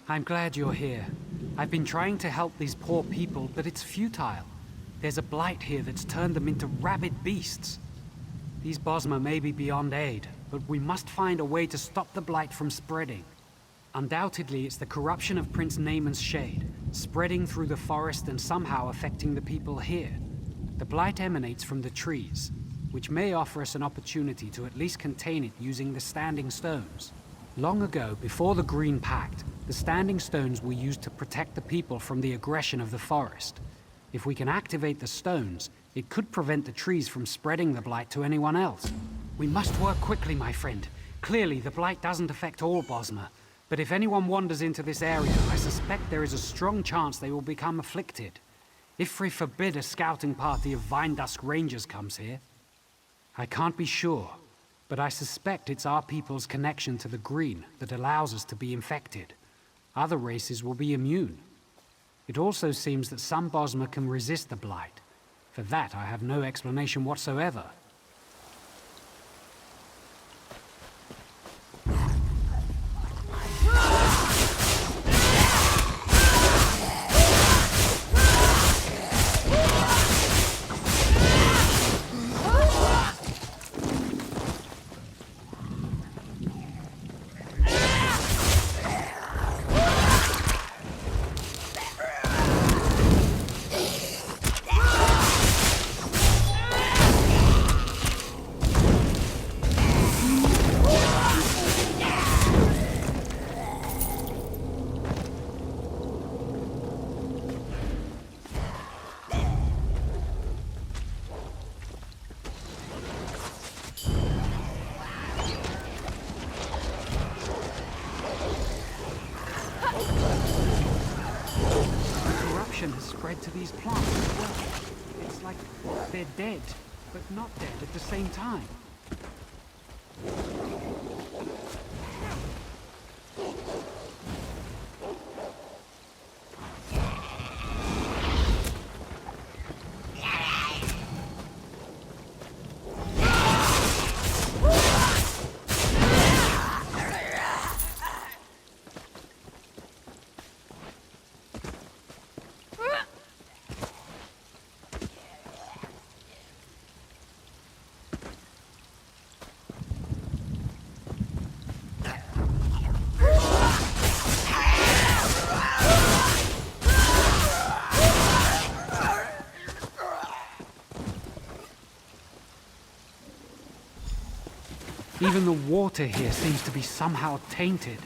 I'm glad you're here. I've been trying to help these poor people, but it's futile. There's a blight here that's turned them into rabid beasts. These Bosmer may be beyond aid, but we must find a way to stop the blight from spreading. Undoubtedly, it's the corruption of Prince Naaman's shade, spreading through the forest and somehow affecting the people here. The blight emanates from the trees, which may offer us an opportunity to at least contain it using the Standing Stones. Long ago, before the Green Pact, the Standing Stones were used to protect the people from the aggression of the forest. If we can activate the stones, it could prevent the trees from spreading the blight to anyone else. We must work quickly, my friend. Clearly, the blight doesn't affect all Bosmer, but if anyone wanders into this area, I suspect there is a strong chance they will become afflicted. If we forbid a scouting party of Vine Dusk Rangers comes here, I can't be sure, but I suspect it's our people's connection to the green that allows us to be infected. Other races will be immune. It also seems that some Bosmer can resist the blight. For that, I have no explanation whatsoever. Has spread to these plants as well. It's like they're dead, but not dead at the same time. Even the water here seems to be somehow tainted.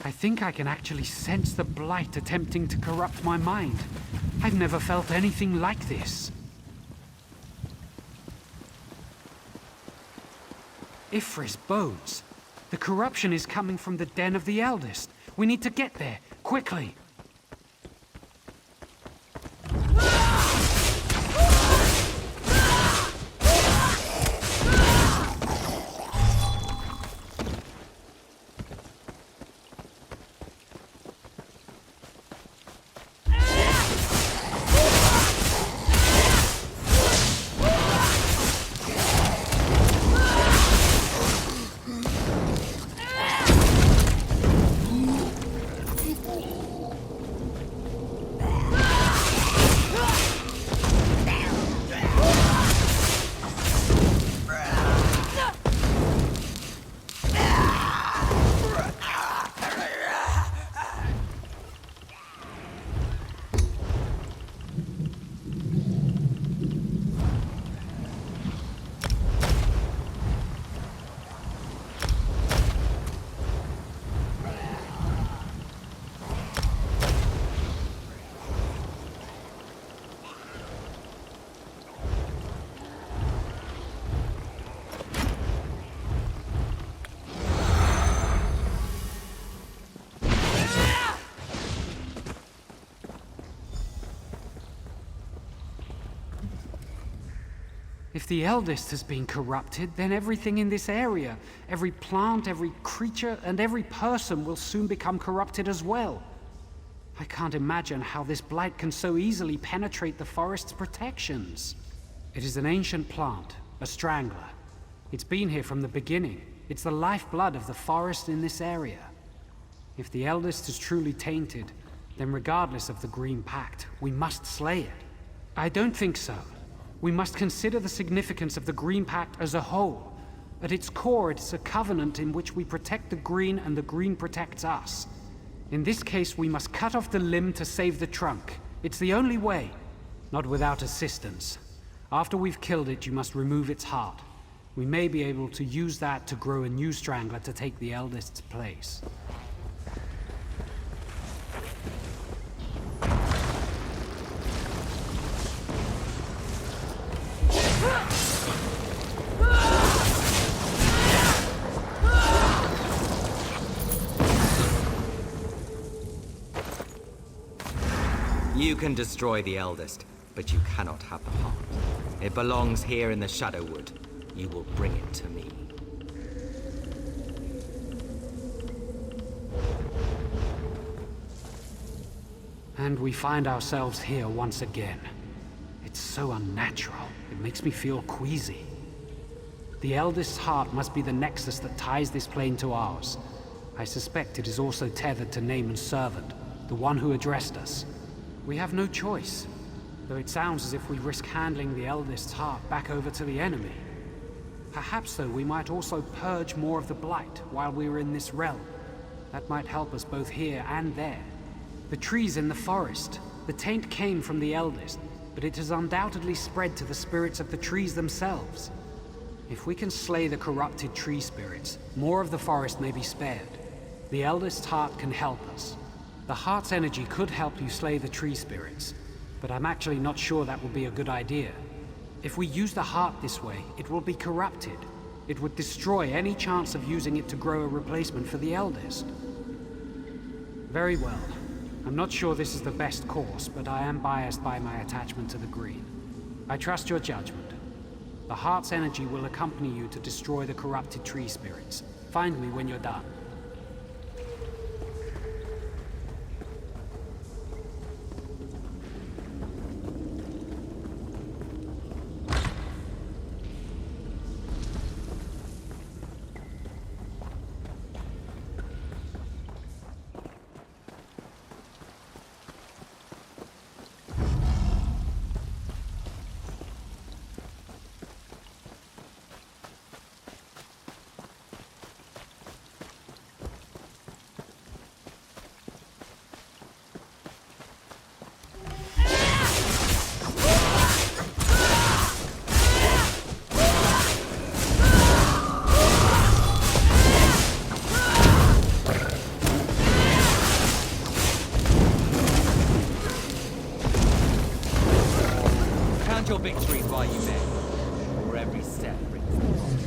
I think I can actually sense the blight attempting to corrupt my mind. I've never felt anything like this. Ifri's bones. The corruption is coming from the den of the eldest. We need to get there, quickly. If the eldest has been corrupted, then everything in this area, every plant, every creature, and every person will soon become corrupted as well. I can't imagine how this blight can so easily penetrate the forest's protections. It is an ancient plant, a strangler. It's been here from the beginning. It's the lifeblood of the forest in this area. If the eldest is truly tainted, then regardless of the Green Pact, we must slay it. I don't think so. We must consider the significance of the Green Pact as a whole. At its core, it's a covenant in which we protect the Green and the Green protects us. In this case, we must cut off the limb to save the trunk. It's the only way. Not without assistance. After we've killed it, you must remove its heart. We may be able to use that to grow a new strangler to take the eldest's place. You can destroy the eldest, but you cannot have the heart. It belongs here in the Shadowwood. You will bring it to me. And we find ourselves here once again. It's so unnatural. It makes me feel queasy. The eldest's heart must be the nexus that ties this plane to ours. I suspect it is also tethered to Naaman's servant, the one who addressed us. We have no choice, though it sounds as if we risk handling the eldest's heart back over to the enemy. Perhaps, though, we might also purge more of the Blight while we were in this realm. That might help us both here and there. The trees in the forest. The taint came from the eldest, but it has undoubtedly spread to the spirits of the trees themselves. If we can slay the corrupted tree spirits, more of the forest may be spared. The eldest's heart can help us. The heart's energy could help you slay the tree spirits, but I'm actually not sure that would be a good idea. If we use the heart this way, it will be corrupted. It would destroy any chance of using it to grow a replacement for the eldest. Very well. I'm not sure this is the best course, but I am biased by my attachment to the Green. I trust your judgment. The heart's energy will accompany you to destroy the corrupted tree spirits. Find me when you're done. Your victories while you may, for every step brings the loss.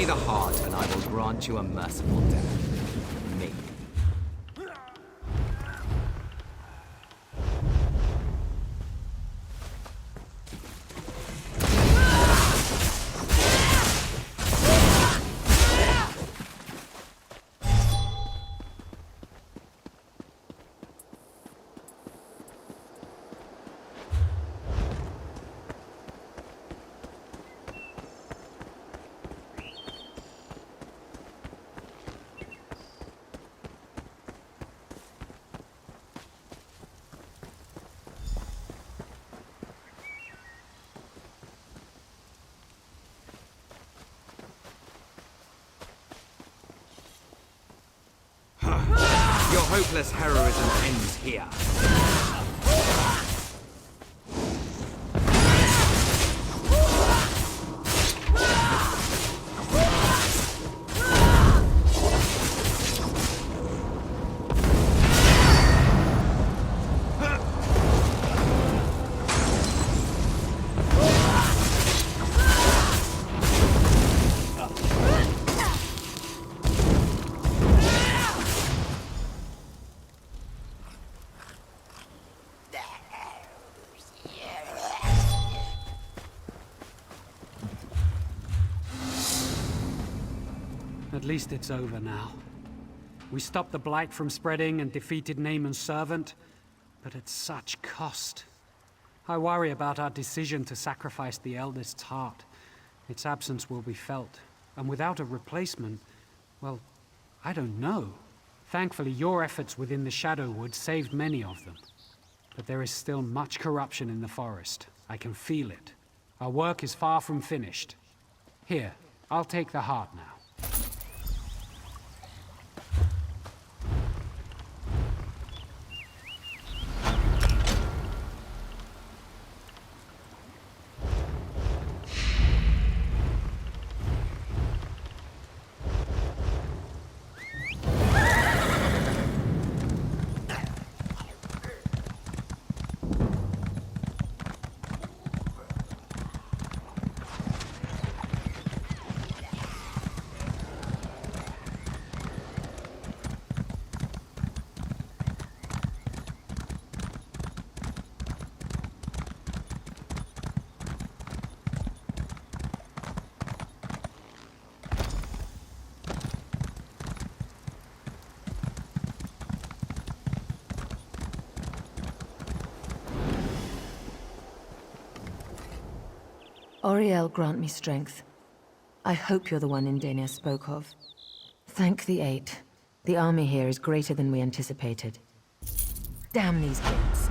me the heart, and I will grant you a merciful death. Me. Your hopeless heroism ends here. At least it's over now. We stopped the Blight from spreading and defeated Naaman's servant, but at such cost. I worry about our decision to sacrifice the eldest's heart. Its absence will be felt, and without a replacement, well, I don't know. Thankfully, your efforts within the Shadowwood saved many of them. But there is still much corruption in the forest. I can feel it. Our work is far from finished. Here, I'll take the heart now. Auriel, grant me strength. I hope you're the one Indenia spoke of. Thank the Eight. The army here is greater than we anticipated. Damn these gates.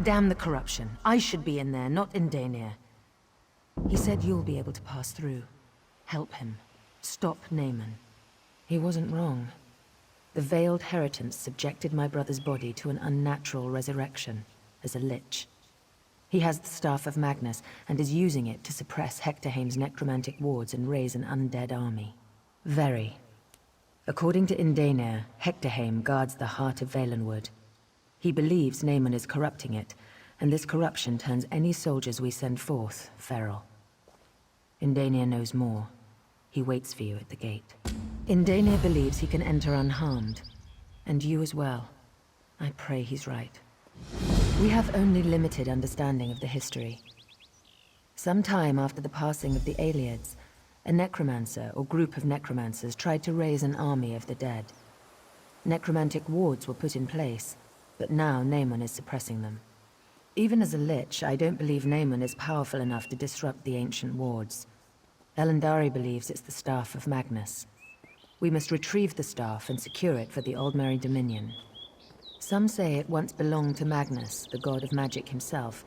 Damn the corruption. I should be in there, not Indenia. He said you'll be able to pass through. Help him. Stop Naaman. He wasn't wrong. The veiled heritance subjected my brother's body to an unnatural resurrection, as a lich. He has the Staff of Magnus, and is using it to suppress Hectorhaim's necromantic wards and raise an undead army. Very. According to Indenia, Hectorhaim guards the heart of Valenwood. He believes Naaman is corrupting it, and this corruption turns any soldiers we send forth feral. Indenia knows more. He waits for you at the gate. Indenia believes he can enter unharmed, and you as well. I pray he's right. We have only limited understanding of the history. Some time after the passing of the Aeliads, a necromancer or group of necromancers tried to raise an army of the dead. Necromantic wards were put in place, but now Naaman is suppressing them. Even as a lich, I don't believe Naaman is powerful enough to disrupt the ancient wards. Elendari believes it's the Staff of Magnus. We must retrieve the staff and secure it for the Aldmeri Dominion. Some say it once belonged to Magnus, the god of magic himself.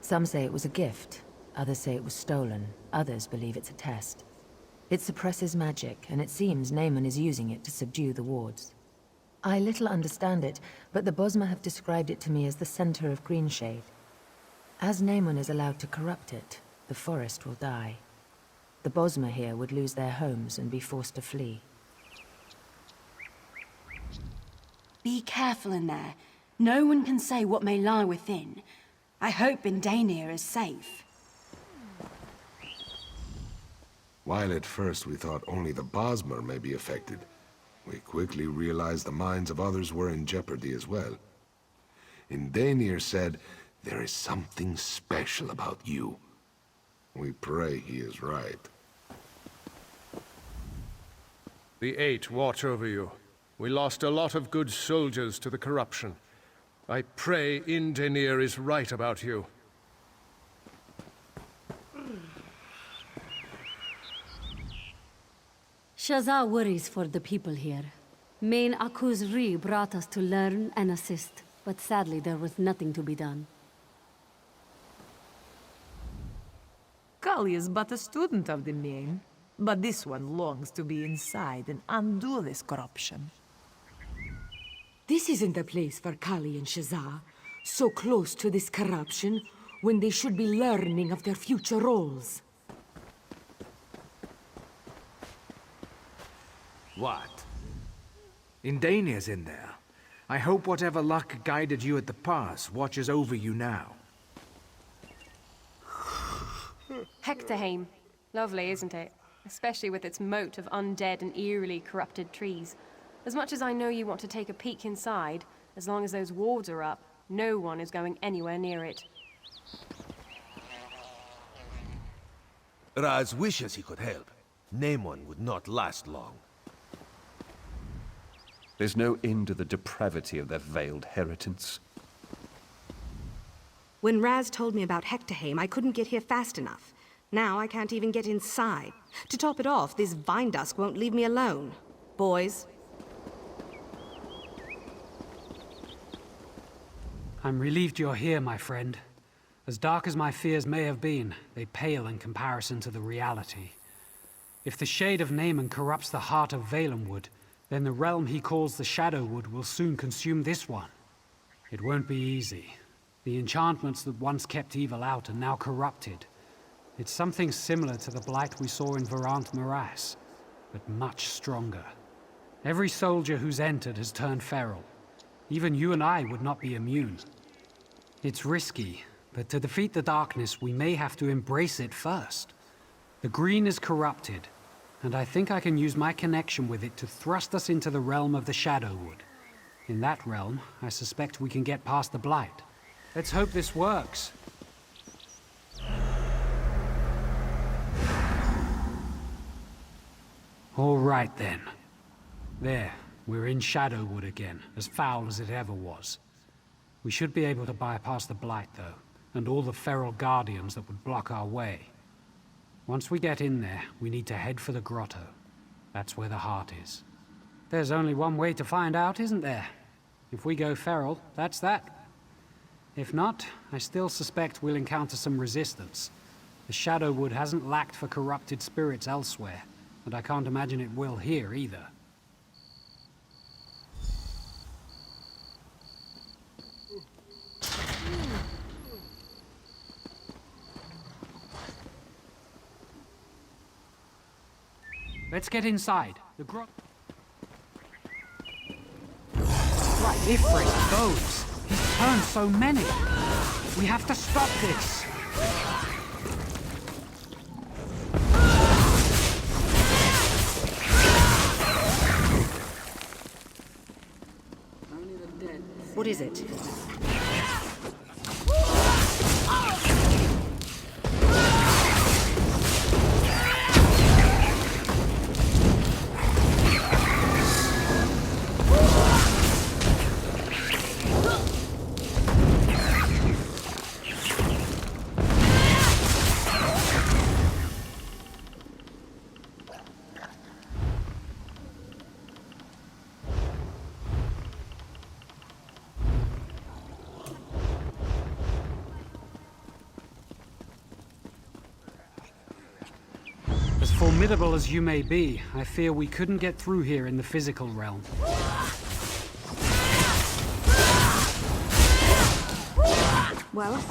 Some say it was a gift. Others say it was stolen. Others believe it's a test. It suppresses magic, and it seems Naaman is using it to subdue the wards. I little understand it, but the Bosmer have described it to me as the center of Greenshade. As Naaman is allowed to corrupt it, the forest will die. The Bosmer here would lose their homes and be forced to flee. Be careful in there. No one can say what may lie within. I hope Indania is safe. While at first we thought only the Bosmer may be affected, we quickly realized the minds of others were in jeopardy as well. Indanir said, "There is something special about you." We pray he is right. The Eight watch over you. We lost a lot of good soldiers to the corruption. I pray Indanir is right about you. Shazar worries for the people here. Main Akuz Ri brought us to learn and assist, but sadly there was nothing to be done. Kali is but a student of the main, but this one longs to be inside and undo this corruption. This isn't the place for Kali and Shazar, so close to this corruption, when they should be learning of their future roles. What? Indanir's in there. I hope whatever luck guided you at the pass watches over you now. Hectorheim. Lovely, isn't it? Especially with its moat of undead and eerily corrupted trees. As much as I know you want to take a peek inside, as long as those walls are up, no one is going anywhere near it. Raz wishes he could help. Namon would not last long. There's no end to the depravity of their veiled heritance. When Raz told me about Hectorheim, I couldn't get here fast enough. Now I can't even get inside. To top it off, this vine dusk won't leave me alone. Boys? I'm relieved you're here, my friend. As dark as my fears may have been, they pale in comparison to the reality. If the shade of Naaman corrupts the heart of Valenwood, then the realm he calls the Shadowwood will soon consume this one. It won't be easy. The enchantments that once kept evil out are now corrupted. It's something similar to the Blight we saw in Verant Morass, but much stronger. Every soldier who's entered has turned feral. Even you and I would not be immune. It's risky, but to defeat the darkness, we may have to embrace it first. The green is corrupted, and I think I can use my connection with it to thrust us into the realm of the Shadowwood. In that realm, I suspect we can get past the Blight. Let's hope this works. All right then. There, we're in Shadowwood again, as foul as it ever was. We should be able to bypass the Blight, though, and all the feral guardians that would block our way. Once we get in there, we need to head for the grotto. That's where the heart is. There's only one way to find out, isn't there? If we go feral, that's that. If not, I still suspect we'll encounter some resistance. The Shadowwood hasn't lacked for corrupted spirits elsewhere, and I can't imagine it will here either. Let's get inside. The grot... Right, Ifrit goes. He's turned so many. We have to stop this. What is it? As formidable as you may be, I fear we couldn't get through here in the physical realm. Well,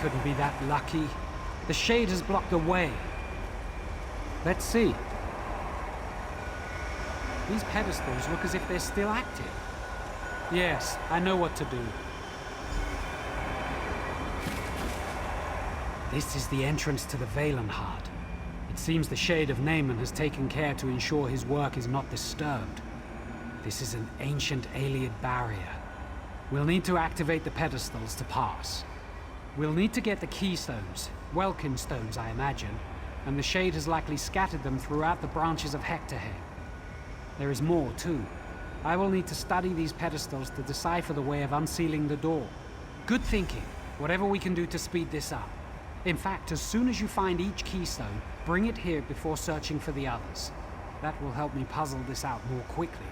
couldn't be that lucky. The shade has blocked the way. Let's see. These pedestals look as if they're still active. Yes, I know what to do. This is the entrance to the Valenhard. It seems the Shade of Naaman has taken care to ensure his work is not disturbed. This is an ancient Ayleid barrier. We'll need to activate the pedestals to pass. We'll need to get the keystones, Welkin stones I imagine, and the Shade has likely scattered them throughout the branches of Hectorheim. There is more too. I will need to study these pedestals to decipher the way of unsealing the door. Good thinking. Whatever we can do to speed this up. In fact, as soon as you find each keystone, bring it here before searching for the others. That will help me puzzle this out more quickly.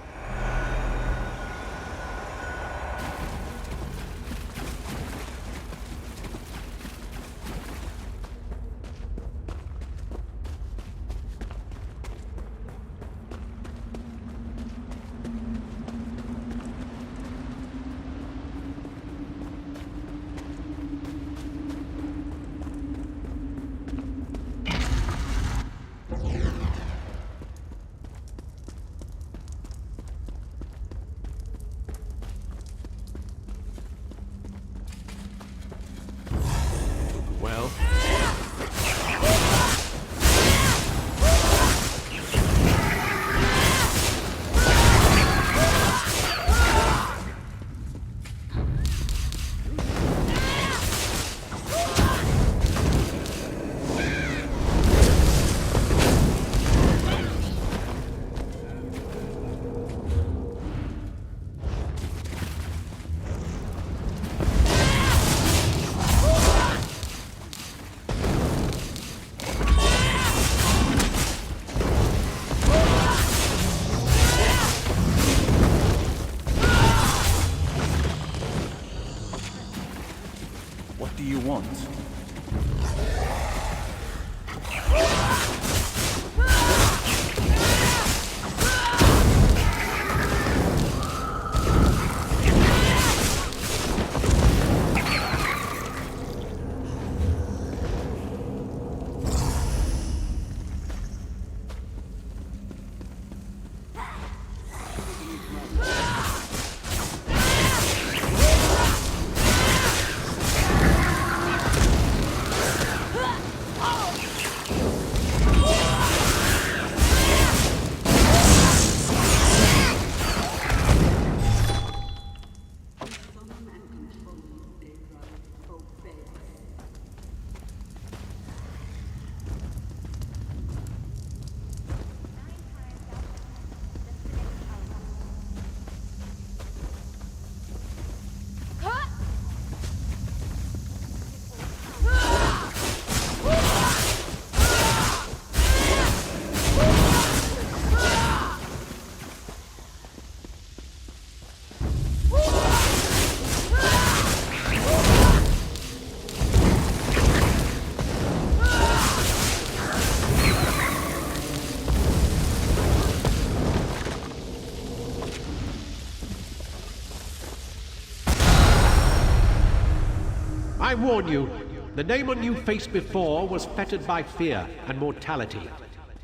I warn you, the Naaman you faced before was fettered by fear and mortality.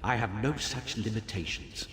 I have no such limitations.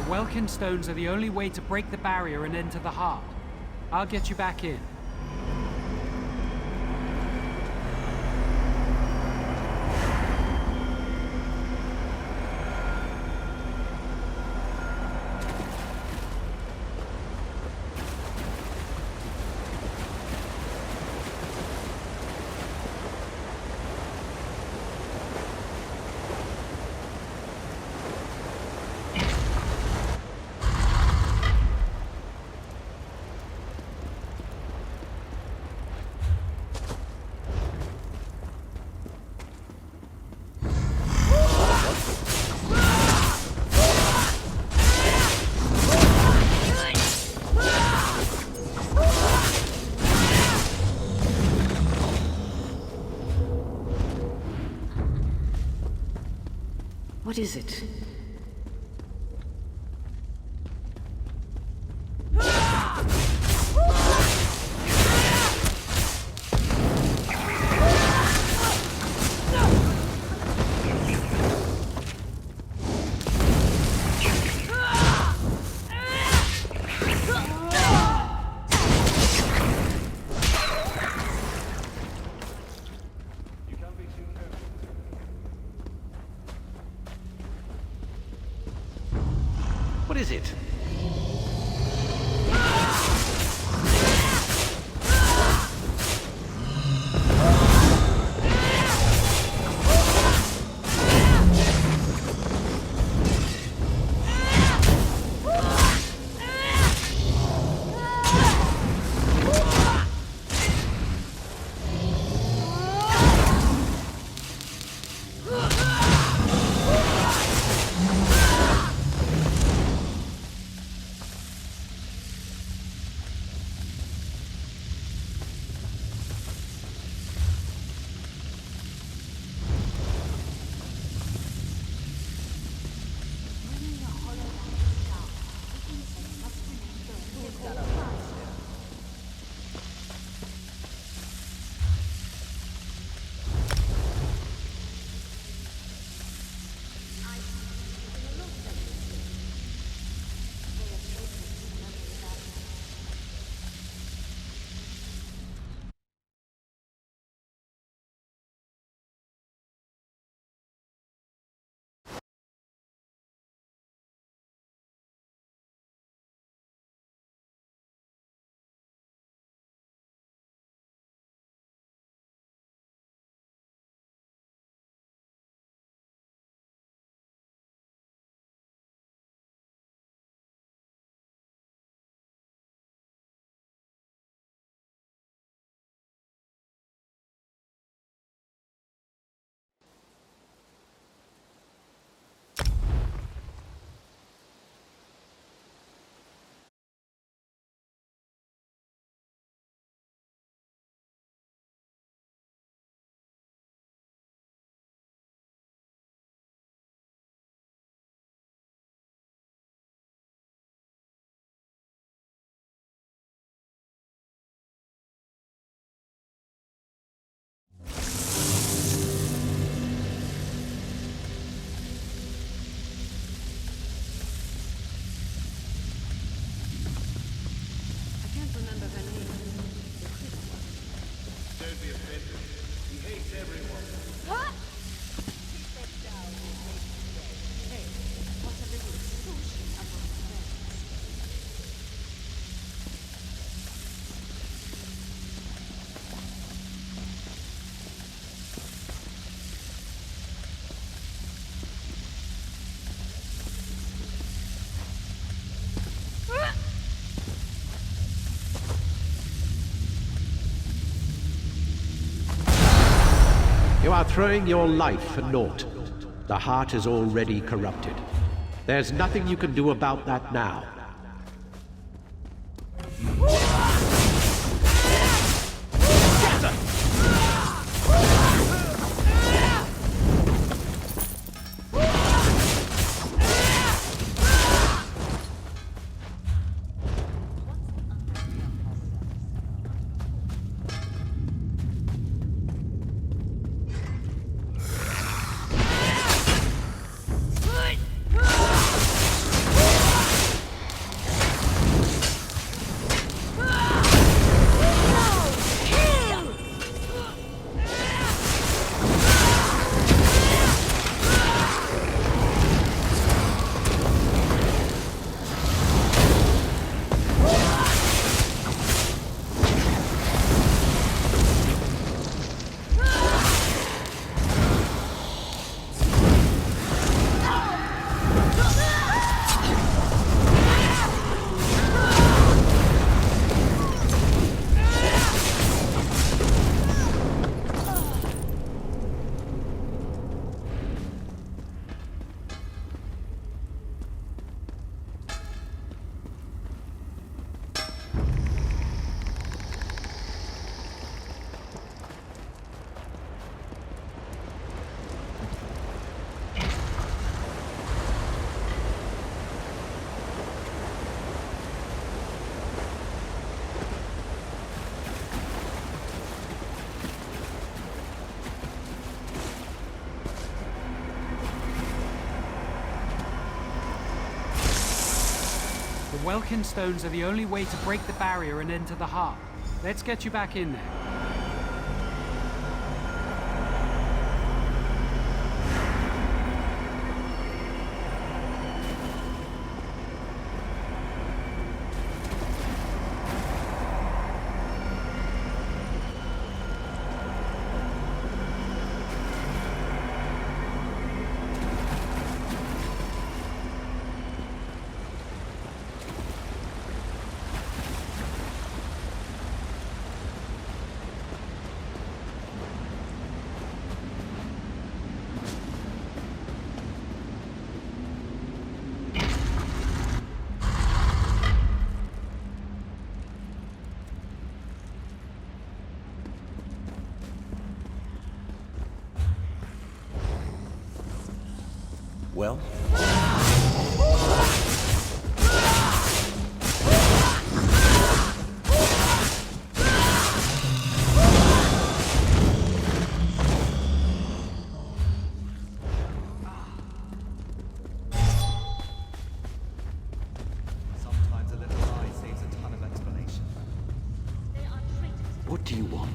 Welkin stones are the only way to break the barrier and enter the heart. I'll get you back in. What is it? What is it? are throwing your life for naught. The heart is already corrupted. There's nothing you can do about that now. The Welkin stones are the only way to break the barrier and enter the heart. Let's get you back in there. Well? Sometimes a little lie saves a ton of explanation. What do you want?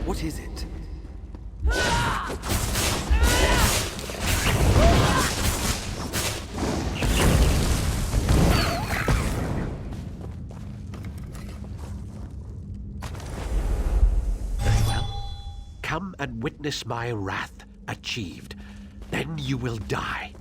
What is it? Very well. Come and witness my wrath achieved. Then you will die.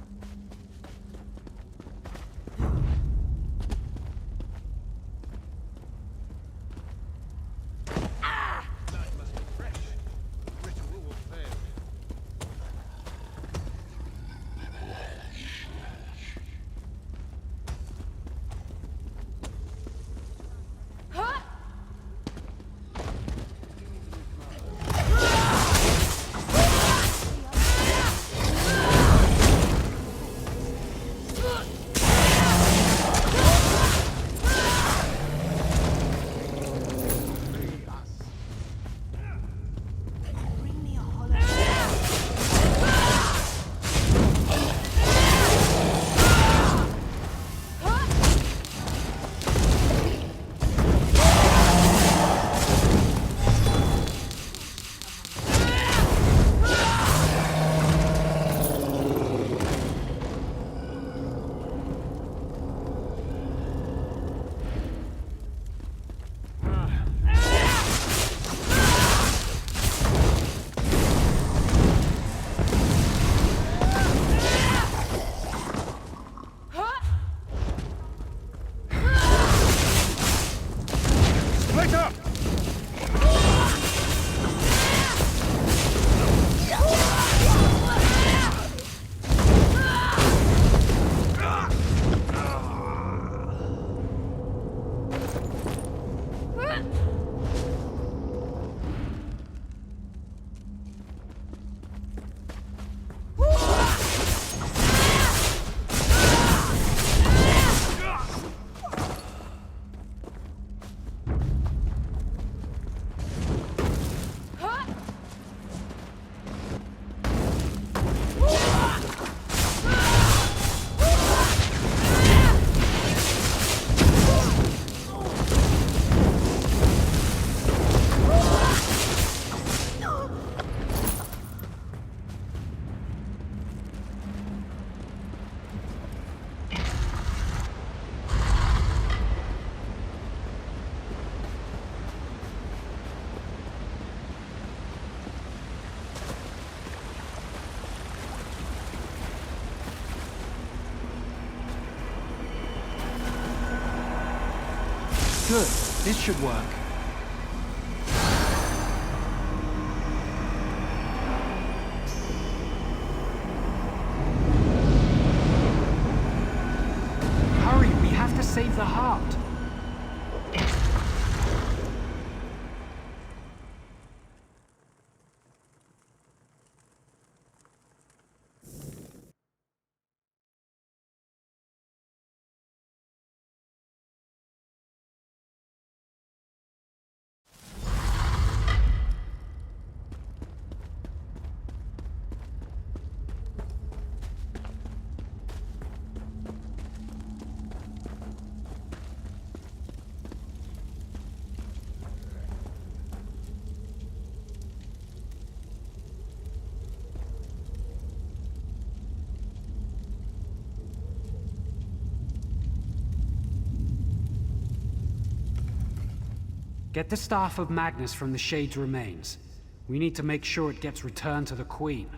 Good. This should work. Hurry, we have to save the heart. Get the Staff of Magnus from the Shade's remains. We need to make sure it gets returned to the Queen.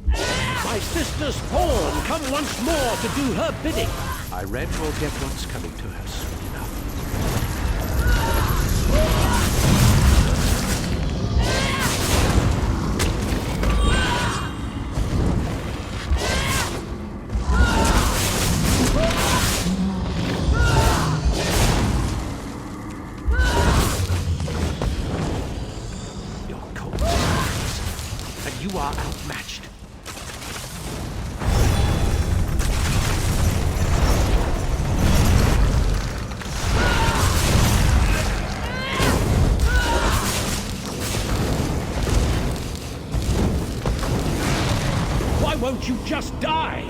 My sister's pawn, come once more to do her bidding. I read we'll get what's coming to her soon enough. You're cold, and you are outmatched. Why won't you just die?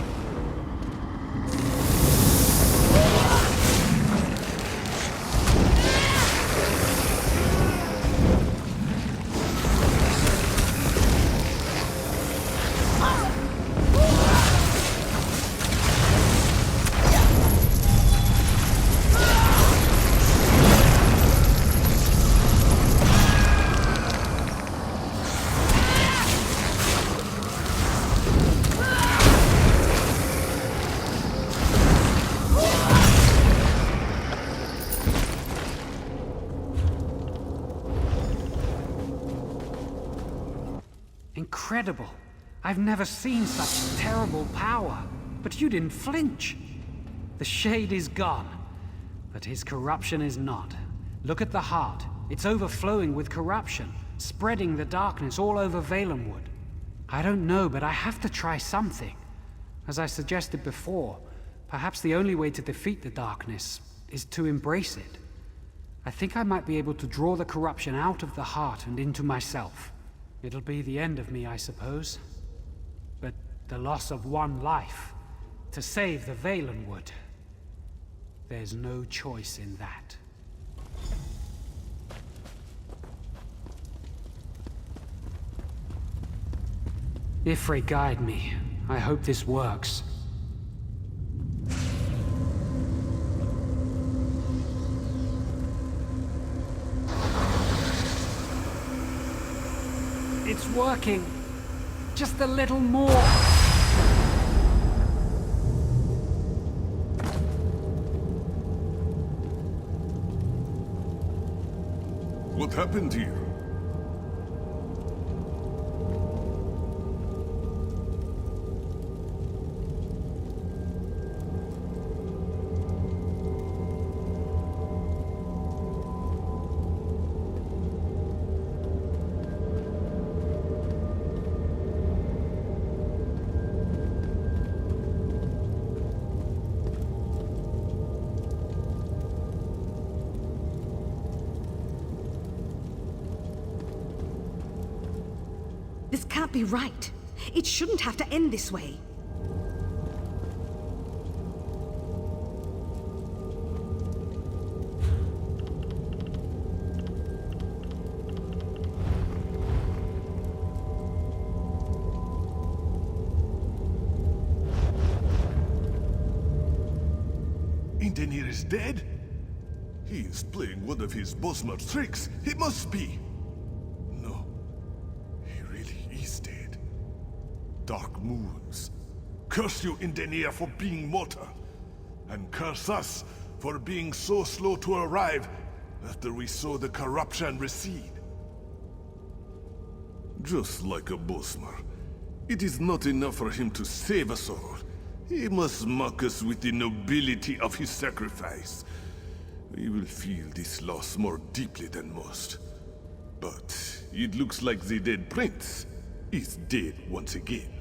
Incredible. I've never seen such terrible power. But you didn't flinch. The Shade is gone, but his corruption is not. Look at the heart. It's overflowing with corruption, spreading the darkness all over Valenwood. I don't know, but I have to try something. As I suggested before, perhaps the only way to defeat the darkness is to embrace it. I think I might be able to draw the corruption out of the heart and into myself. It'll be the end of me, I suppose. But the loss of one life to save the Valenwood, there's no choice in that. Ifre, guide me. I hope this works. It's working. Just a little more. What happened to you? This can't be right. It shouldn't have to end this way. Indenir is dead? He is playing one of his Bosmer tricks. He must be. No. He really is dead. Dark moons. Curse you, Indenir, for being mortar. And curse us for being so slow to arrive after we saw the corruption recede. Just like a Bosmer, it is not enough for him to save us all. He must mock us with the nobility of his sacrifice. We will feel this loss more deeply than most. But it looks like the dead prince is dead once again.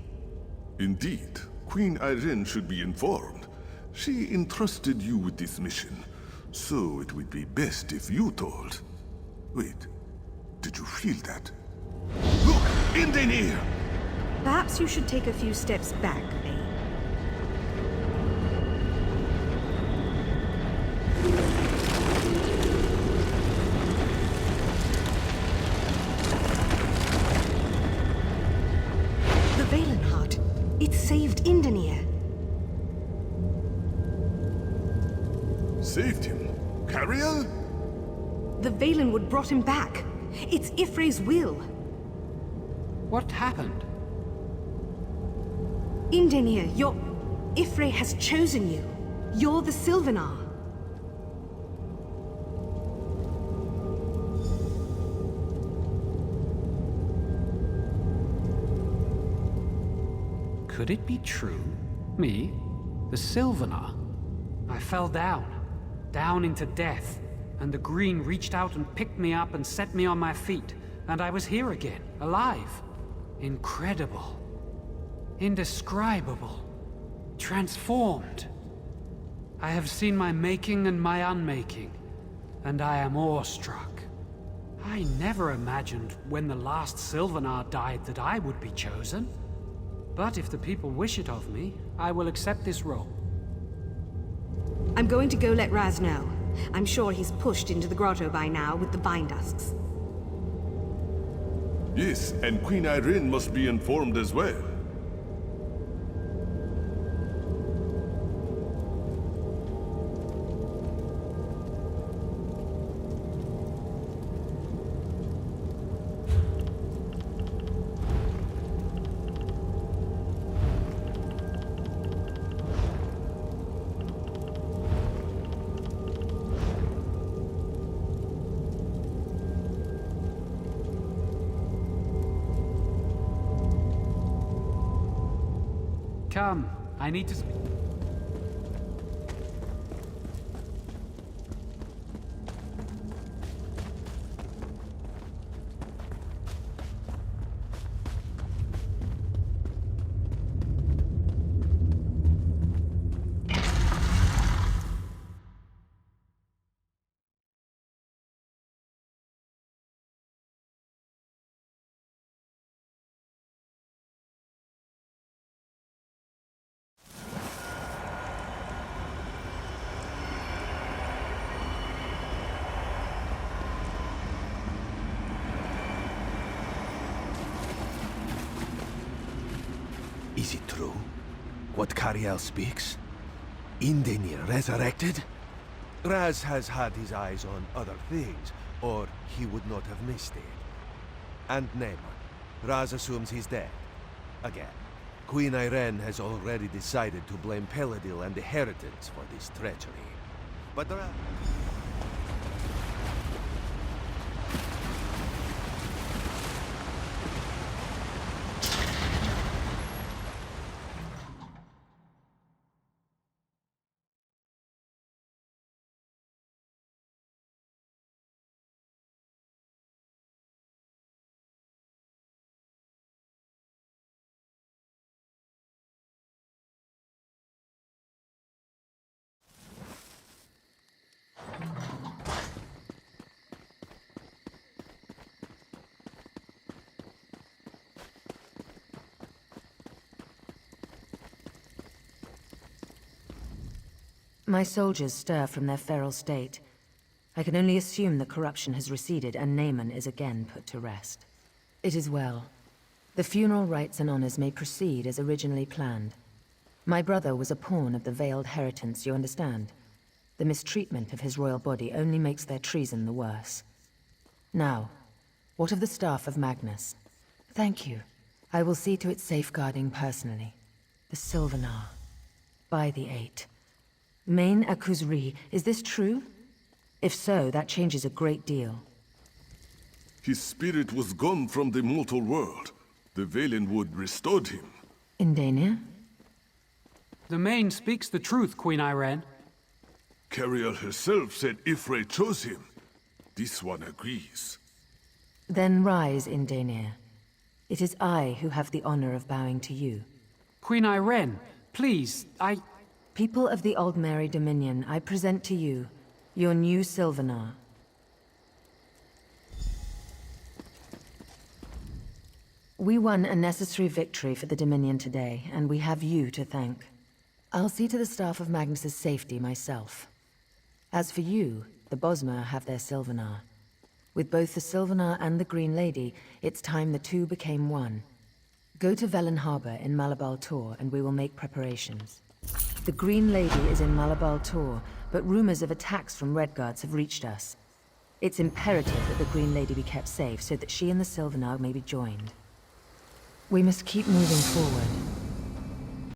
Indeed, Queen Irene should be informed. She entrusted you with this mission, so it would be best if you told. Wait, did you feel that? Look, Indenir! Perhaps you should take a few steps back, eh? The Valenheart. It saved Indenir. Saved him? Cariel? The Valenwood brought him back. It's Ifre's will. What happened? Indenir, Ifre has chosen you. You're the Sylvanar. Could it be true? Me? The Sylvanar? I fell down into death, and the Green reached out and picked me up and set me on my feet, and I was here again, alive. Incredible. Indescribable. Transformed. I have seen my making and my unmaking, and I am awestruck. I never imagined when the last Sylvanar died that I would be chosen. But if the people wish it of me, I will accept this role. I'm going to go let Raz know. I'm sure he's pushed into the grotto by now with the Vindusks. Yes, and Queen Irene must be informed as well. Come, I need to speak. Is it true? What Cariel speaks? Indenir resurrected? Raz has had his eyes on other things, or he would not have missed it. And Naaman. Raz assumes he's dead. Again. Queen Irene has already decided to blame Peladil and the Heritans for this treachery. But Raz... My soldiers stir from their feral state. I can only assume the corruption has receded and Naaman is again put to rest. It is well. The funeral rites and honors may proceed as originally planned. My brother was a pawn of the Veiled Heritance, you understand? The mistreatment of his royal body only makes their treason the worse. Now, what of the staff of Magnus? Thank you. I will see to its safeguarding personally. The Sylvanar. By the Eight. Main Akuzri, is this true? If so, that changes a great deal. His spirit was gone from the mortal world. The Valenwood restored him. In Dania? The Main speaks the truth, Queen Irene. Cariel herself said Ifrei chose him. This one agrees. Then rise, Indanir. It is I who have the honor of bowing to you. Queen Irene, please, People of the Old Mary Dominion, I present to you your new Sylvanar. We won a necessary victory for the Dominion today, and we have you to thank. I'll see to the staff of Magnus's safety myself. As for you, the Bosmer have their Sylvanar. With both the Sylvanar and the Green Lady, it's time the two became one. Go to Velen Harbor in Malabal Tor, and we will make preparations. The Green Lady is in Malabal Tor, but rumors of attacks from Redguards have reached us. It's imperative that the Green Lady be kept safe so that she and the Sylvanar may be joined. We must keep moving forward.